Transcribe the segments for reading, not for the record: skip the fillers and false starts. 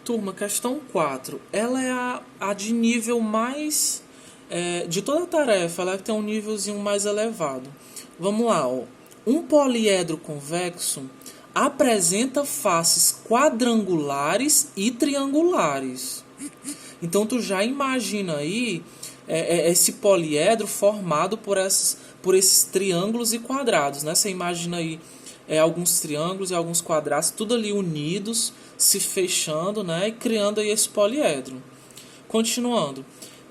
Turma, questão 4. Ela é a de nível mais... de toda a tarefa, ela tem um nívelzinho mais elevado. Vamos lá, ó. Um poliedro convexo apresenta faces quadrangulares e triangulares. Então, tu já imagina aí esse poliedro formado por esses triângulos e quadrados, né? Você imagina aí alguns triângulos e alguns quadrados, tudo ali unidos, se fechando, né? E criando aí esse poliedro. Continuando.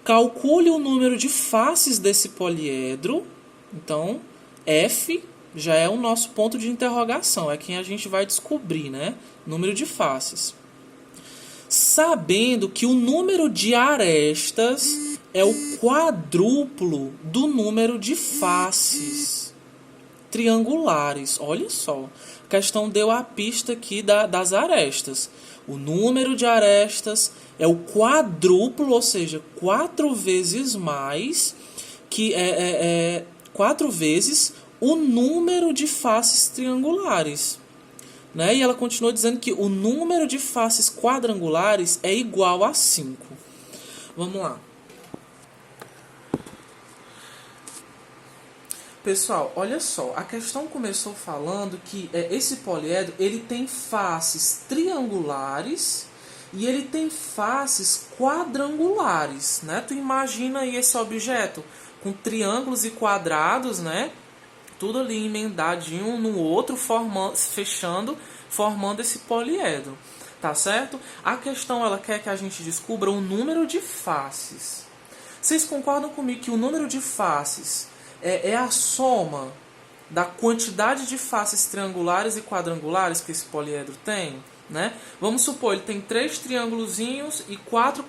Calcule o número de faces desse poliedro. Então, F já é o nosso ponto de interrogação. É quem a gente vai descobrir, né? Número de faces. Sabendo que o número de arestas é o quadruplo do número de faces triangulares. Olha só. A questão deu a pista aqui das arestas. O número de arestas é o quadruplo, ou seja, 4 vezes mais, que 4 vezes o número de faces triangulares. Né? E ela continua dizendo que o número de faces quadrangulares é igual a 5. Vamos lá. Pessoal, olha só, a questão começou falando que esse poliedro ele tem faces triangulares e ele tem faces quadrangulares, né? Tu imagina aí esse objeto com triângulos e quadrados, né? Tudo ali emendadinho um no outro, fechando, formando esse poliedro, tá certo? A questão ela quer que a gente descubra o número de faces. Vocês concordam comigo que o número de faces é a soma da quantidade de faces triangulares e quadrangulares que esse poliedro tem, né? Vamos supor, ele tem 3 triângulozinhos e 4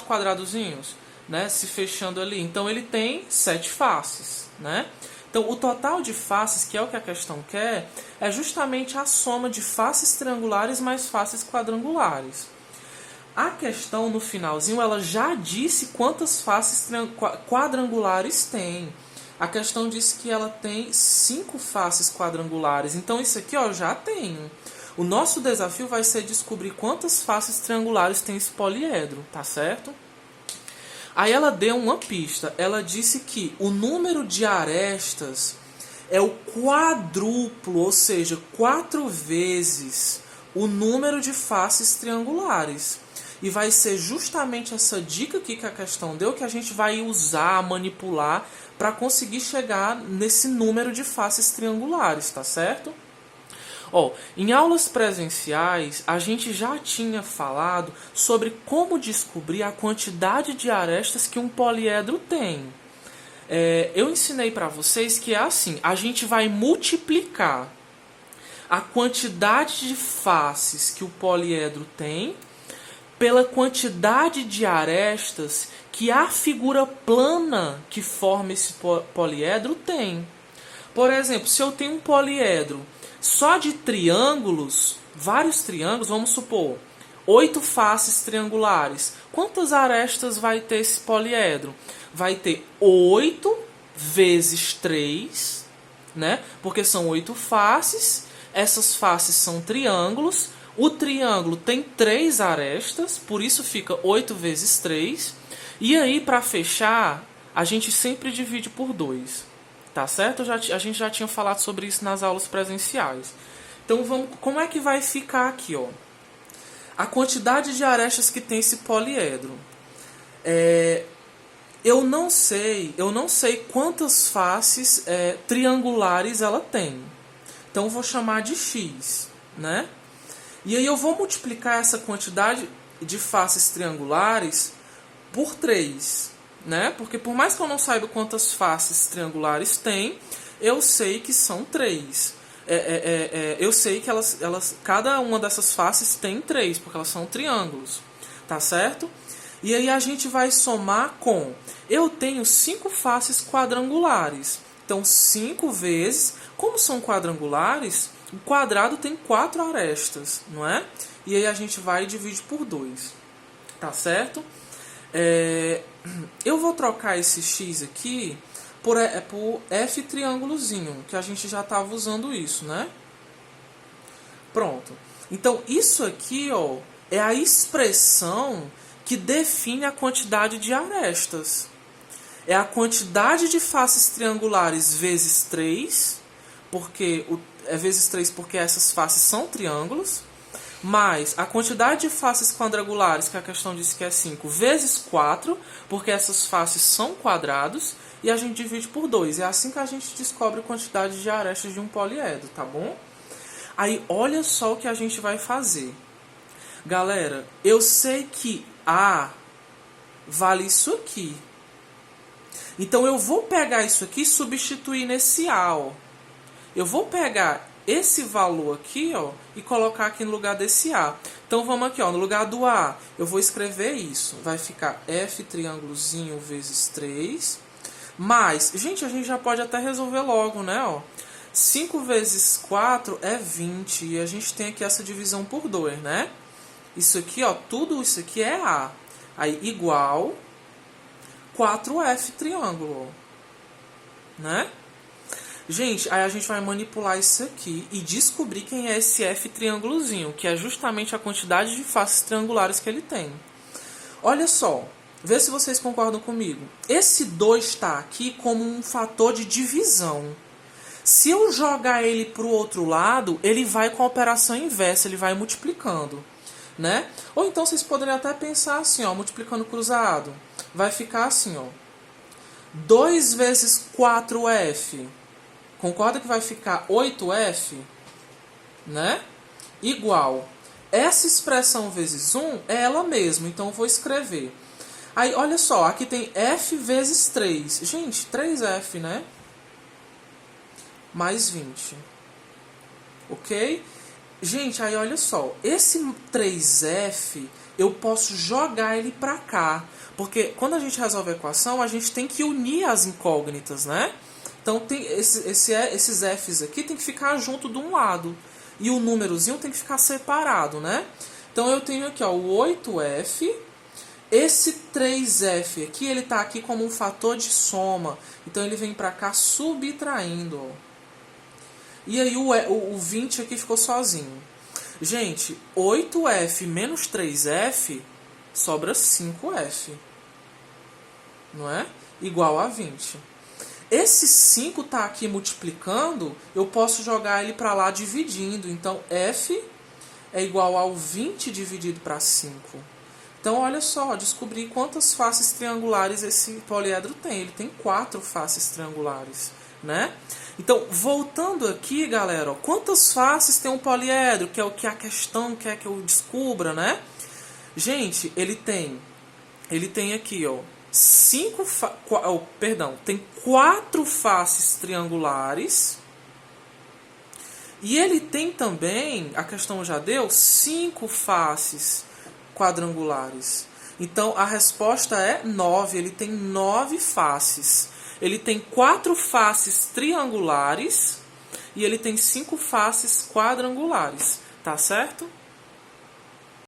quadradozinhos, né, se fechando ali. Então ele tem 7 faces, né? Então o total de faces, que é o que a questão quer, é justamente a soma de faces triangulares mais faces quadrangulares. A questão, no finalzinho, ela já disse quantas faces quadrangulares tem. A questão disse que ela tem 5 faces quadrangulares. Então, isso aqui eu já tenho. O nosso desafio vai ser descobrir quantas faces triangulares tem esse poliedro, tá certo? Aí ela deu uma pista. Ela disse que o número de arestas é o quadruplo, ou seja, 4 vezes o número de faces triangulares. E vai ser justamente essa dica aqui que a questão deu que a gente vai usar, manipular, para conseguir chegar nesse número de faces triangulares, tá certo? Ó, em aulas presenciais, a gente já tinha falado sobre como descobrir a quantidade de arestas que um poliedro tem. Eu ensinei para vocês que é assim, a gente vai multiplicar a quantidade de faces que o poliedro tem pela quantidade de arestas que a figura plana que forma esse poliedro tem. Por exemplo, se eu tenho um poliedro só de triângulos, vários triângulos, vamos supor, 8 faces triangulares. Quantas arestas vai ter esse poliedro? Vai ter 8 vezes 3, né? Porque são 8 faces, essas faces são triângulos. O triângulo tem 3 arestas, por isso fica 8 vezes 3. E aí, para fechar, a gente sempre divide por 2. Tá certo? A gente já tinha falado sobre isso nas aulas presenciais. Então, como é que vai ficar aqui, ó? A quantidade de arestas que tem esse poliedro. Eu não sei quantas faces triangulares ela tem. Então, eu vou chamar de x, né? E aí eu vou multiplicar essa quantidade de faces triangulares por 3, né? Porque por mais que eu não saiba quantas faces triangulares tem, eu sei que são 3. Eu sei que cada uma dessas faces tem 3, porque elas são triângulos, tá certo? E aí a gente vai somar com... Eu tenho 5 faces quadrangulares. Então 5 vezes... Como são quadrangulares... O quadrado tem 4 arestas, não é? E aí a gente vai e divide por 2. Tá certo? Eu vou trocar esse x aqui por f triângulozinho, que a gente já estava usando isso, né? Pronto. Então, isso aqui, ó, é a expressão que define a quantidade de arestas. É a quantidade de faces triangulares vezes 3, vezes 3 porque essas faces são triângulos, mais a quantidade de faces quadrangulares, que a questão disse que é 5, vezes 4, porque essas faces são quadrados, e a gente divide por 2. É assim que a gente descobre a quantidade de arestas de um poliedro, tá bom? Aí, olha só o que a gente vai fazer. Galera, eu sei que A vale isso aqui. Então, eu vou pegar isso aqui e substituir nesse A, ó. Eu vou pegar esse valor aqui, ó, e colocar aqui no lugar desse A. Então, vamos aqui, ó, no lugar do A, eu vou escrever isso. Vai ficar F triângulozinho vezes 3. Mais, gente, a gente já pode até resolver logo, né, ó. 5 vezes 4 é 20. E a gente tem aqui essa divisão por 2, né? Isso aqui, ó, tudo isso aqui é A. Aí, igual 4F triângulo, né? Gente, aí a gente vai manipular isso aqui e descobrir quem é esse F triângulozinho, que é justamente a quantidade de faces triangulares que ele tem. Olha só, vê se vocês concordam comigo. Esse 2 está aqui como um fator de divisão. Se eu jogar ele para o outro lado, ele vai com a operação inversa, ele vai multiplicando, né? Ou então vocês poderiam até pensar assim, ó, multiplicando cruzado. Vai ficar assim, ó. 2 vezes 4F. Concorda que vai ficar 8F? Né? Igual. Essa expressão vezes 1 é ela mesma. Então, eu vou escrever. Aí, olha só. Aqui tem F vezes 3. Gente, 3F, né? Mais 20. Ok? Gente, aí olha só. Esse 3F, eu posso jogar ele para cá. Porque quando a gente resolve a equação, a gente tem que unir as incógnitas, né? Então, tem esses F's aqui tem que ficar junto de um lado. E o númerozinho tem que ficar separado, né? Então, eu tenho aqui, ó, o 8F. Esse 3F aqui, ele está aqui como um fator de soma. Então, ele vem para cá subtraindo, ó. E aí, o 20 aqui ficou sozinho. Gente, 8F menos 3F sobra 5F. Não é? Igual a 20. Esse 5 está aqui multiplicando, eu posso jogar ele para lá dividindo. Então, F é igual ao 20 dividido para 5. Então, olha só, descobri quantas faces triangulares esse poliedro tem. Ele tem 4 faces triangulares, né? Então, voltando aqui, galera, ó, quantas faces tem um poliedro? Que é o que a questão quer que eu descubra, né? Gente, ele tem aqui, ó, tem 4 faces triangulares. E ele tem também, a questão já deu, 5 faces quadrangulares. Então, a resposta é 9. Ele tem 9 faces. Ele tem 4 faces triangulares e ele tem 5 faces quadrangulares. Tá certo?